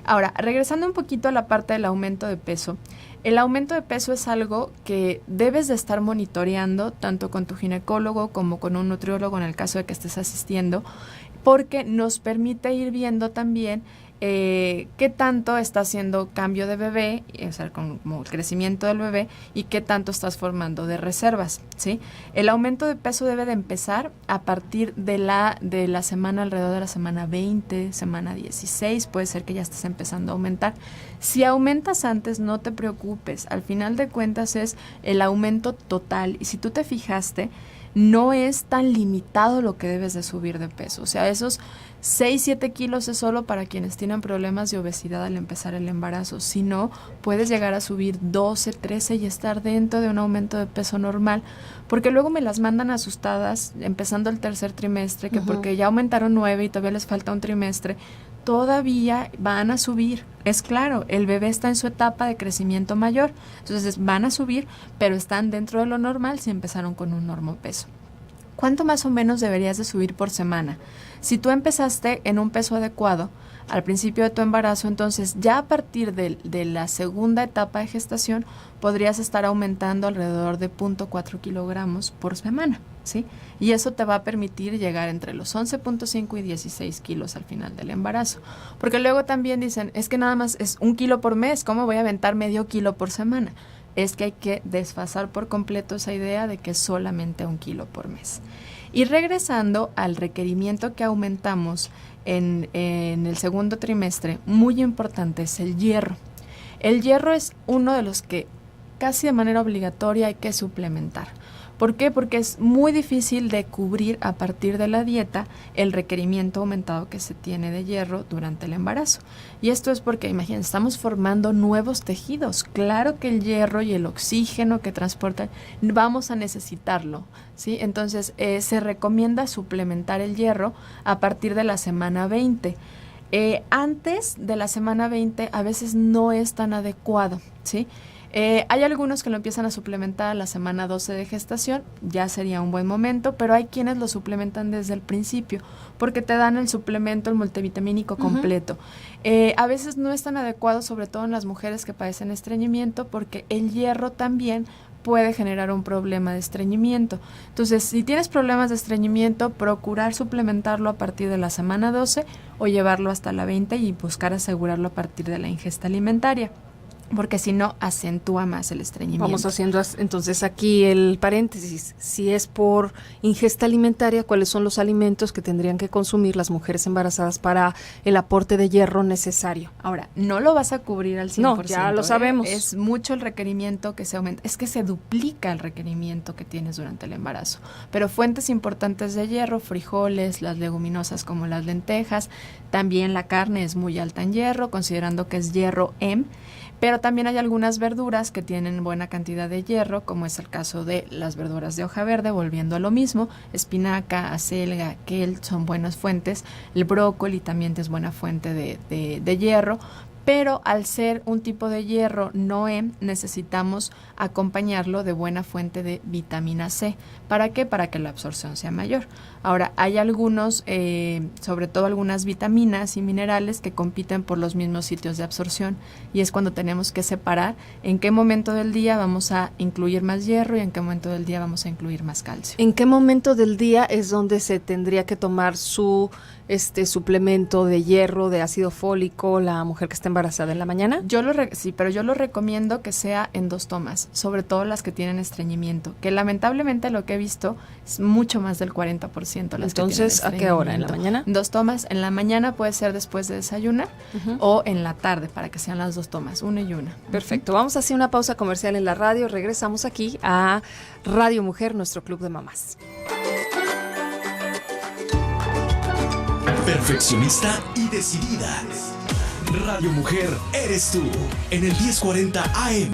Ahora, regresando un poquito a la parte del aumento de peso, el aumento de peso es algo que debes de estar monitoreando tanto con tu ginecólogo como con un nutriólogo en el caso de que estés asistiendo, porque nos permite ir viendo también qué tanto está haciendo cambio de bebé, o sea, como el crecimiento del bebé, y qué tanto estás formando de reservas, ¿sí? El aumento de peso debe de empezar a partir de la semana, alrededor de la semana 20, semana 16, puede ser que ya estés empezando a aumentar. Si aumentas antes, no te preocupes, al final de cuentas es el aumento total, y si tú te fijaste, no es tan limitado lo que debes de subir de peso, o sea, esos 6-7 kilos es solo para quienes tienen problemas de obesidad al empezar el embarazo. Si no, puedes llegar a subir 12, 13 y estar dentro de un aumento de peso normal. Porque luego me las mandan asustadas, empezando el tercer trimestre, que porque ya aumentaron 9 y todavía les falta un trimestre, todavía van a subir. Es claro, el bebé está en su etapa de crecimiento mayor. Entonces van a subir, pero están dentro de lo normal si empezaron con un normopeso. ¿Cuánto más o menos deberías de subir por semana? Si tú empezaste en un peso adecuado al principio de tu embarazo, entonces ya a partir de la segunda etapa de gestación podrías estar aumentando alrededor de 0.4 kilogramos por semana, ¿sí? Y eso te va a permitir llegar entre los 11.5 y 16 kilos al final del embarazo. Porque luego también dicen, es que nada más es 1 kilo por mes, ¿cómo voy a aventar medio kilo por semana? Es que hay que desfasar por completo esa idea de que es solamente 1 kilo por mes. Y regresando al requerimiento que aumentamos en el segundo trimestre, muy importante es el hierro. El hierro es uno de los que casi de manera obligatoria hay que suplementar. ¿Por qué? Porque es muy difícil de cubrir a partir de la dieta el requerimiento aumentado que se tiene de hierro durante el embarazo. Y esto es porque, imagínense, estamos formando nuevos tejidos. Claro que el hierro y el oxígeno que transportan vamos a necesitarlo, ¿sí? Entonces, se recomienda suplementar el hierro a partir de la semana 20. Antes de la semana 20 a veces no es tan adecuado, ¿sí? Hay algunos que lo empiezan a suplementar a la semana 12 de gestación, ya sería un buen momento, pero hay quienes lo suplementan desde el principio, porque te dan el suplemento, el multivitamínico completo. A veces no es tan adecuado, sobre todo en las mujeres que padecen estreñimiento, porque el hierro también puede generar un problema de estreñimiento. Entonces, si tienes problemas de estreñimiento, procurar suplementarlo a partir de la semana 12 o llevarlo hasta la 20 y buscar asegurarlo a partir de la ingesta alimentaria, porque si no, acentúa más el estreñimiento. Vamos haciendo entonces aquí el paréntesis. Si es por ingesta alimentaria, ¿cuáles son los alimentos que tendrían que consumir las mujeres embarazadas para el aporte de hierro necesario? Ahora, no lo vas a cubrir al 100%. No, ya lo sabemos. Es mucho el requerimiento que se aumenta. Es que se duplica el requerimiento que tienes durante el embarazo. Pero fuentes importantes de hierro, frijoles, las leguminosas como las lentejas, también la carne es muy alta en hierro, considerando que es hierro M. Pero también hay algunas verduras que tienen buena cantidad de hierro, como es el caso de las verduras de hoja verde, volviendo a lo mismo, espinaca, acelga, kel, son buenas fuentes, el brócoli también es buena fuente de hierro, pero al ser un tipo de hierro no M, necesitamos acompañarlo de buena fuente de vitamina C. ¿Para qué? Para que la absorción sea mayor. Ahora, hay algunos, sobre todo algunas vitaminas y minerales que compiten por los mismos sitios de absorción, y es cuando tenemos que separar en qué momento del día vamos a incluir más hierro y en qué momento del día vamos a incluir más calcio. ¿En qué momento del día es donde se tendría que tomar su suplemento de hierro, de ácido fólico, la mujer que está embarazada? ¿En la mañana? Sí, pero yo lo recomiendo que sea en 2 tomas, sobre todo las que tienen estreñimiento, que lamentablemente lo que he visto es mucho más del 40% las Entonces, que tienen ¿a qué hora? ¿En la mañana? 2 tomas, en la mañana puede ser después de desayunar o en la tarde, para que sean las 2 tomas, una y una. Perfecto, vamos a hacer una pausa comercial en la radio, regresamos aquí a Radio Mujer, nuestro club de mamás. Perfeccionista y decidida. Radio Mujer eres tú. En el 1040 AM.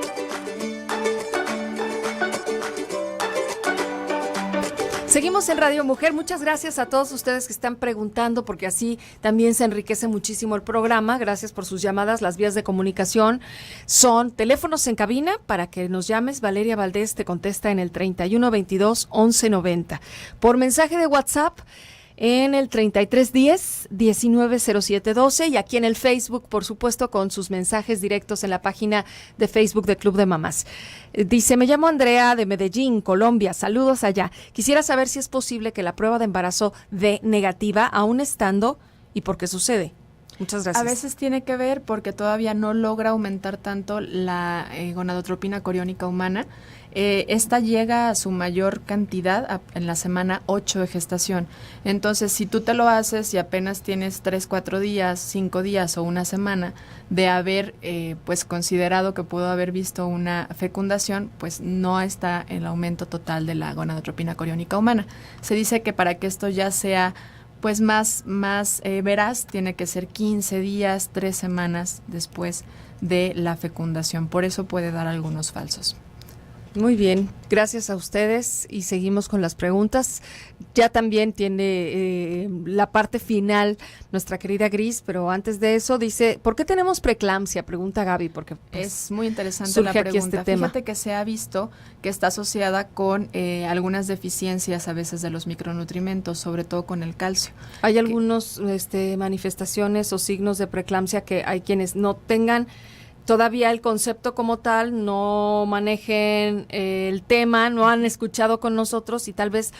Seguimos en Radio Mujer. Muchas gracias a todos ustedes que están preguntando, porque así también se enriquece muchísimo el programa. Gracias por sus llamadas. Las vías de comunicación son teléfonos en cabina para que nos llames. Valeria Valdés te contesta en el 3122-1190. Por mensaje de WhatsApp en el 3310-190712, y aquí en el Facebook, por supuesto, con sus mensajes directos en la página de Facebook de Club de Mamás. Dice, me llamo Andrea de Medellín, Colombia, saludos allá. Quisiera saber si es posible que la prueba de embarazo dé negativa aún estando y por qué sucede. Muchas gracias. A veces tiene que ver porque todavía no logra aumentar tanto la gonadotropina coriónica humana. Esta llega a su mayor cantidad en la semana 8 de gestación. Entonces, si tú te lo haces y apenas tienes 3, 4 días, 5 días o una semana de haber pues considerado que pudo haber visto una fecundación, pues no está el aumento total de la gonadotropina coriónica humana. Se dice que para que esto ya sea pues más veraz, tiene que ser 15 días, 3 semanas después de la fecundación. Por eso puede dar algunos falsos. Muy bien, gracias a ustedes y seguimos con las preguntas. Ya también tiene la parte final nuestra querida Gris, pero antes de eso dice, ¿por qué tenemos preeclampsia? Pregunta Gaby, porque pues, es muy interesante la pregunta. Este tema. Fíjate que se ha visto que está asociada con algunas deficiencias a veces de los micronutrimentos, sobre todo con el calcio. Hay algunos manifestaciones o signos de preeclampsia que hay quienes no tengan todavía el concepto como tal, no manejen el tema, no han escuchado con nosotros y tal vez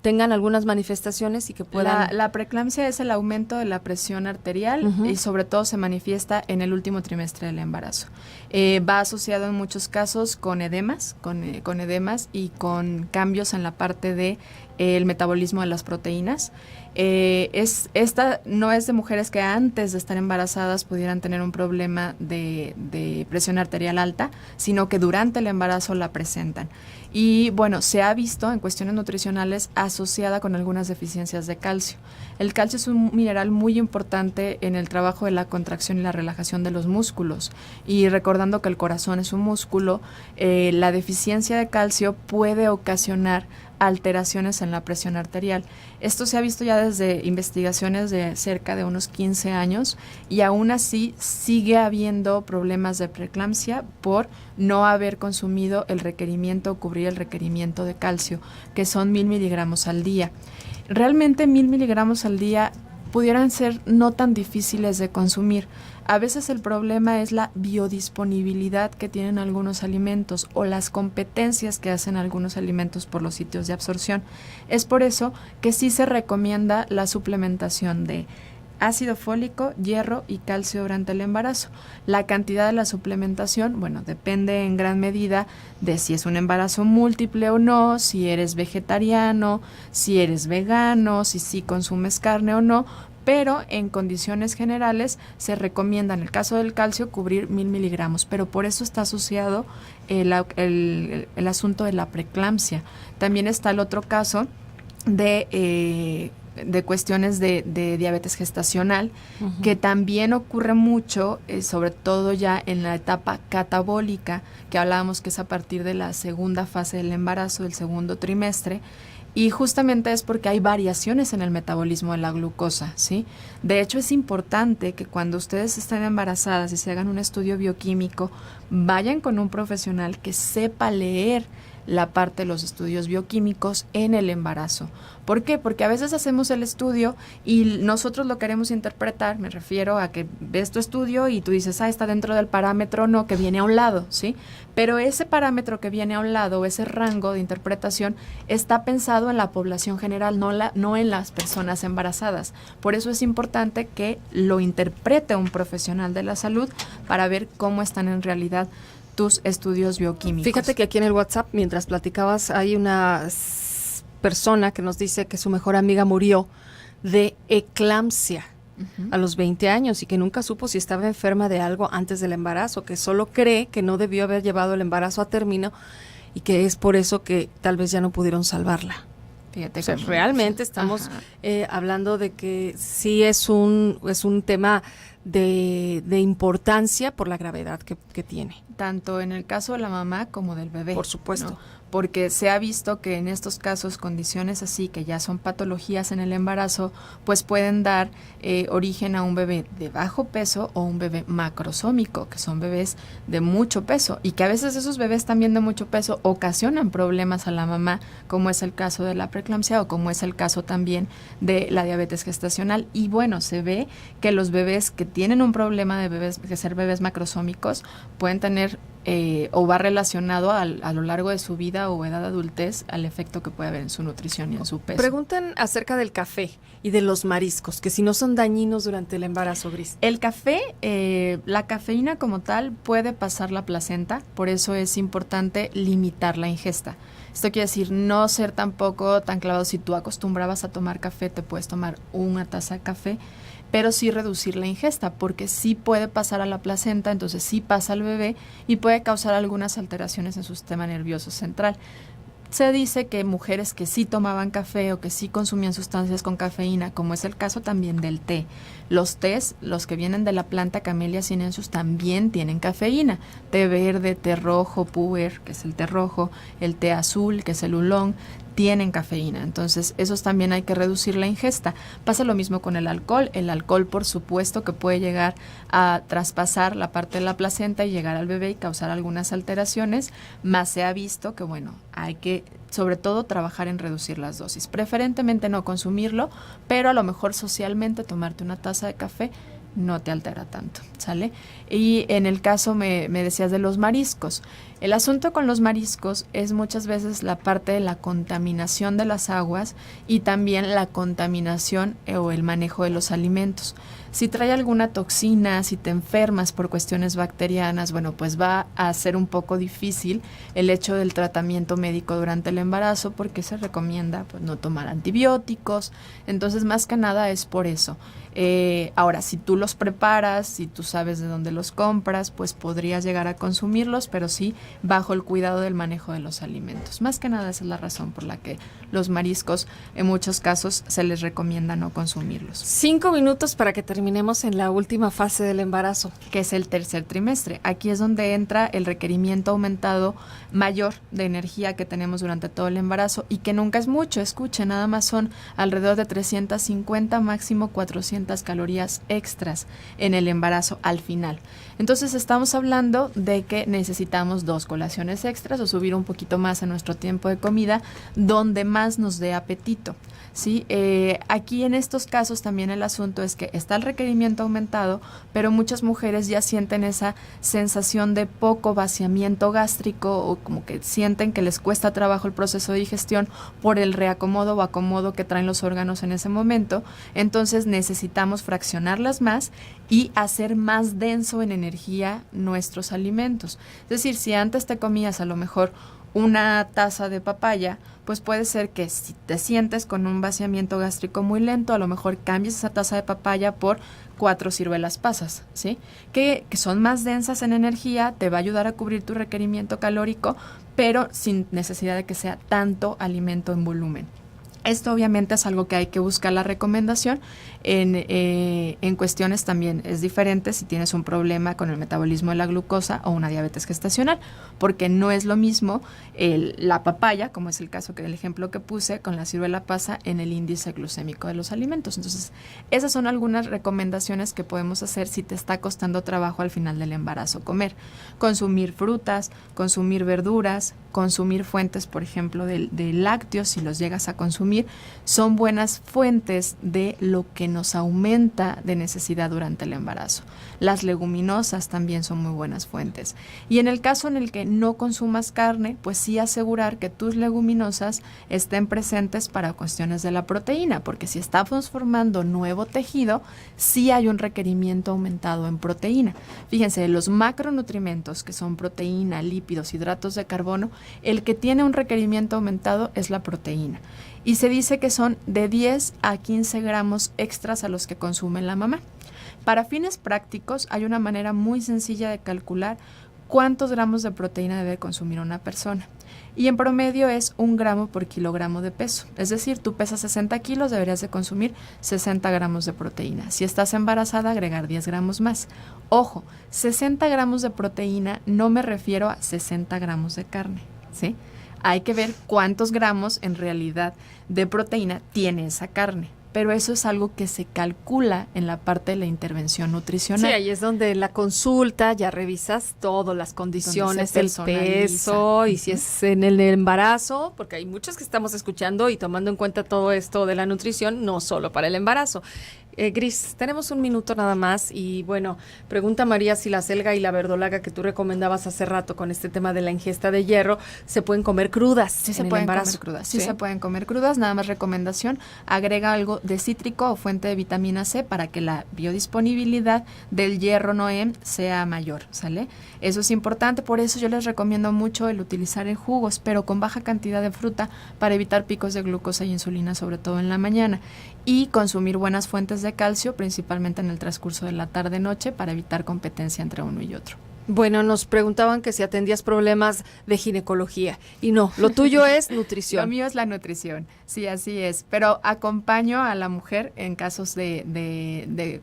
tengan algunas manifestaciones y que puedan... La preeclampsia es el aumento de la presión arterial y sobre todo se manifiesta en el último trimestre del embarazo. Va asociado en muchos casos con edemas, con edemas y con cambios en la parte de el metabolismo de las proteínas. Esta no es de mujeres que antes de estar embarazadas pudieran tener un problema de presión arterial alta, sino que durante el embarazo la presentan. Y bueno, se ha visto en cuestiones nutricionales asociada con algunas deficiencias de calcio. El calcio es un mineral muy importante en el trabajo de la contracción y la relajación de los músculos. Y recordando que el corazón es un músculo, la deficiencia de calcio puede ocasionar alteraciones en la presión arterial. Esto se ha visto ya desde investigaciones de cerca de unos 15 años y aún así sigue habiendo problemas de preeclampsia por no haber consumido el requerimiento o cubrir el requerimiento de calcio, que son 1000 miligramos al día. Realmente 1000 miligramos al día pudieran ser no tan difíciles de consumir. A veces el problema es la biodisponibilidad que tienen algunos alimentos o las competencias que hacen algunos alimentos por los sitios de absorción. Es por eso que sí se recomienda la suplementación de ácido fólico, hierro y calcio durante el embarazo. La cantidad de la suplementación, bueno, depende en gran medida de si es un embarazo múltiple o no, si eres vegetariano, si eres vegano, si sí consumes carne o no, pero en condiciones generales se recomienda, en el caso del calcio, cubrir 1000 miligramos, pero por eso está asociado el asunto de la preeclampsia. También está el otro caso de cuestiones de diabetes gestacional, uh-huh, que también ocurre mucho, sobre todo ya en la etapa catabólica, que hablábamos que es a partir de la segunda fase del embarazo, del segundo trimestre, y justamente es porque hay variaciones en el metabolismo de la glucosa, ¿sí? De hecho, es importante que cuando ustedes estén embarazadas y se hagan un estudio bioquímico, vayan con un profesional que sepa leer la parte de los estudios bioquímicos en el embarazo. ¿Por qué? Porque a veces hacemos el estudio y nosotros lo queremos interpretar, me refiero a que ves tu estudio y tú dices, está dentro del parámetro, no, que viene a un lado, ¿sí? Pero ese parámetro que viene a un lado, ese rango de interpretación, está pensado en la población general, no en las personas embarazadas. Por eso es importante que lo interprete un profesional de la salud para ver cómo están en realidad tus estudios bioquímicos. Fíjate que aquí en el WhatsApp, mientras platicabas, hay una persona que nos dice que su mejor amiga murió de eclampsia, uh-huh, a los 20 años y que nunca supo si estaba enferma de algo antes del embarazo, que solo cree que no debió haber llevado el embarazo a término y que es por eso que tal vez ya no pudieron salvarla. Fíjate, o sea, realmente estamos hablando de que sí es un tema de importancia por la gravedad que tiene. Tanto en el caso de la mamá como del bebé. Por supuesto. ¿No? Porque se ha visto que en estos casos, condiciones así, que ya son patologías en el embarazo, pues pueden dar origen a un bebé de bajo peso o un bebé macrosómico, que son bebés de mucho peso, y que a veces esos bebés también de mucho peso ocasionan problemas a la mamá, como es el caso de la preeclampsia o como es el caso también de la diabetes gestacional. Y bueno, se ve que los bebés que tienen un problema de ser bebés macrosómicos pueden tener o va relacionado a lo largo de su vida o edad adultez al efecto que puede haber en su nutrición y en su peso. Preguntan acerca del café y de los mariscos, que si no son dañinos durante el embarazo, Gris. El café, la cafeína como tal puede pasar la placenta, por eso es importante limitar la ingesta. Esto quiere decir no ser tampoco tan clavado. Si tú acostumbrabas a tomar café, te puedes tomar una taza de café, pero sí reducir la ingesta, porque sí puede pasar a la placenta, entonces sí pasa al bebé y puede causar algunas alteraciones en su sistema nervioso central. Se dice que mujeres que sí tomaban café o que sí consumían sustancias con cafeína, como es el caso también del té. Los tés, los que vienen de la planta Camellia sinensis, también tienen cafeína. Té verde, té rojo, puer, que es el té rojo, el té azul, que es el oolong, tienen cafeína. Entonces, esos también hay que reducir la ingesta. Pasa lo mismo con el alcohol. El alcohol, por supuesto, que puede llegar a traspasar la parte de la placenta y llegar al bebé y causar algunas alteraciones, más se ha visto que, bueno, hay que, sobre todo, trabajar en reducir las dosis. Preferentemente no consumirlo, pero a lo mejor socialmente tomarte una taza de café no te altera tanto, ¿sale? Y en el caso me decías de los mariscos. El asunto con los mariscos es muchas veces la parte de la contaminación de las aguas y también la contaminación o el manejo de los alimentos. Si trae alguna toxina, si te enfermas por cuestiones bacterianas, bueno, pues va a ser un poco difícil el hecho del tratamiento médico durante el embarazo, porque se recomienda pues no tomar antibióticos. Entonces, más que nada es por eso. Ahora, si tú los preparas, si tú sabes de dónde los compras, pues podrías llegar a consumirlos, pero sí bajo el cuidado del manejo de los alimentos. Más que nada esa es la razón por la que los mariscos en muchos casos se les recomienda no consumirlos. 5 minutos para que terminemos en la última fase del embarazo, que es el tercer trimestre. Aquí es donde entra el requerimiento aumentado mayor de energía que tenemos durante todo el embarazo y que nunca es mucho. Escuchen, nada más son alrededor de 350, máximo 400 calorías extras en el embarazo al final. Entonces estamos hablando de que necesitamos 2 colaciones extras o subir un poquito más a nuestro tiempo de comida donde más nos dé apetito. ¿Sí? Aquí en estos casos también el asunto es que está el requerimiento aumentado, pero muchas mujeres ya sienten esa sensación de poco vaciamiento gástrico o como que sienten que les cuesta trabajo el proceso de digestión por el reacomodo o acomodo que traen los órganos en ese momento. Entonces necesitamos fraccionarlas más y hacer más denso en energía nuestros alimentos. Es decir, si antes te comías a lo mejor una taza de papaya, pues puede ser que si te sientes con un vaciamiento gástrico muy lento, a lo mejor cambies esa taza de papaya por 4 ciruelas pasas, ¿sí? Que son más densas en energía, te va a ayudar a cubrir tu requerimiento calórico, pero sin necesidad de que sea tanto alimento en volumen. Esto obviamente es algo que hay que buscar la recomendación. En cuestiones también es diferente si tienes un problema con el metabolismo de la glucosa o una diabetes gestacional, porque no es lo mismo la papaya, como es el caso que el ejemplo que puse, con la ciruela pasa en el índice glucémico de los alimentos. Entonces, esas son algunas recomendaciones que podemos hacer si te está costando trabajo al final del embarazo comer. Consumir frutas, consumir verduras, consumir fuentes, por ejemplo, de lácteos, si los llegas a consumir, son buenas fuentes de lo que nos aumenta de necesidad durante el embarazo. Las leguminosas también son muy buenas fuentes. Y en el caso en el que no consumas carne, pues sí asegurar que tus leguminosas estén presentes para cuestiones de la proteína, porque si estamos formando nuevo tejido, sí hay un requerimiento aumentado en proteína. Fíjense, los macronutrientes, que son proteína, lípidos, hidratos de carbono, el que tiene un requerimiento aumentado es la proteína. Y se dice que son de 10 a 15 gramos extras a los que consume la mamá. Para fines prácticos, hay una manera muy sencilla de calcular cuántos gramos de proteína debe consumir una persona. Y en promedio es 1 gramo por kilogramo de peso. Es decir, tú pesas 60 kilos, deberías de consumir 60 gramos de proteína. Si estás embarazada, agregar 10 gramos más. Ojo, 60 gramos de proteína no me refiero a 60 gramos de carne, ¿sí? Hay que ver cuántos gramos en realidad de proteína tiene esa carne. Pero eso es algo que se calcula en la parte de la intervención nutricional. Sí, ahí es donde la consulta ya revisas todas las condiciones, el peso y si es en el embarazo, porque hay muchos que estamos escuchando y tomando en cuenta todo esto de la nutrición, no solo para el embarazo. Gris, tenemos 1 minuto nada más y bueno, pregunta María si la selga y la verdolaga que tú recomendabas hace rato con este tema de la ingesta de hierro, ¿se pueden comer crudas? Sí, se pueden comer crudas. Sí, se pueden comer crudas, nada más recomendación, agrega algo de cítrico o fuente de vitamina C para que la biodisponibilidad del hierro NOEM sea mayor, ¿sale? Eso es importante, por eso yo les recomiendo mucho el utilizar en jugos, pero con baja cantidad de fruta para evitar picos de glucosa y insulina, sobre todo en la mañana, y consumir buenas fuentes de calcio, principalmente en el transcurso de la tarde-noche, para evitar competencia entre uno y otro. Bueno, nos preguntaban que si atendías problemas de ginecología y no, lo tuyo es nutrición. Lo mío es la nutrición, sí, así es, pero acompaño a la mujer en casos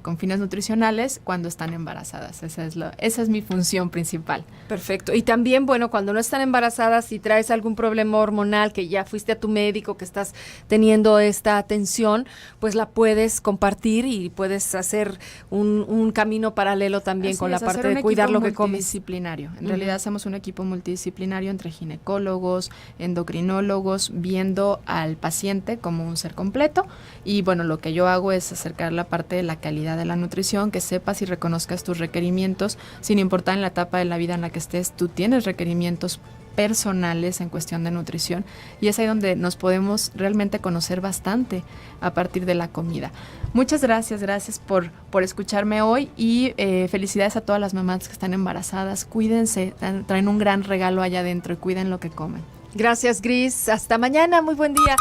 con fines nutricionales cuando están embarazadas, esa es mi función principal. Perfecto, y también, bueno, cuando no están embarazadas, si traes algún problema hormonal, que ya fuiste a tu médico, que estás teniendo esta atención, pues la puedes compartir y puedes hacer un camino paralelo también así con la parte de cuidar lo que comes. Multidisciplinario. En realidad hacemos un equipo multidisciplinario entre ginecólogos, endocrinólogos, viendo al paciente como un ser completo. Y bueno, lo que yo hago es acercar la parte de la calidad de la nutrición, que sepas y reconozcas tus requerimientos, sin importar en la etapa de la vida en la que estés, tú tienes requerimientos personales en cuestión de nutrición y es ahí donde nos podemos realmente conocer bastante a partir de la comida. Muchas gracias por escucharme hoy y felicidades a todas las mamás que están embarazadas. Cuídense, traen un gran regalo allá adentro y cuiden lo que comen. Gracias, Gris. Hasta mañana. Muy buen día.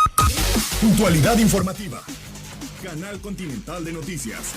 Puntualidad informativa. Canal Continental de Noticias.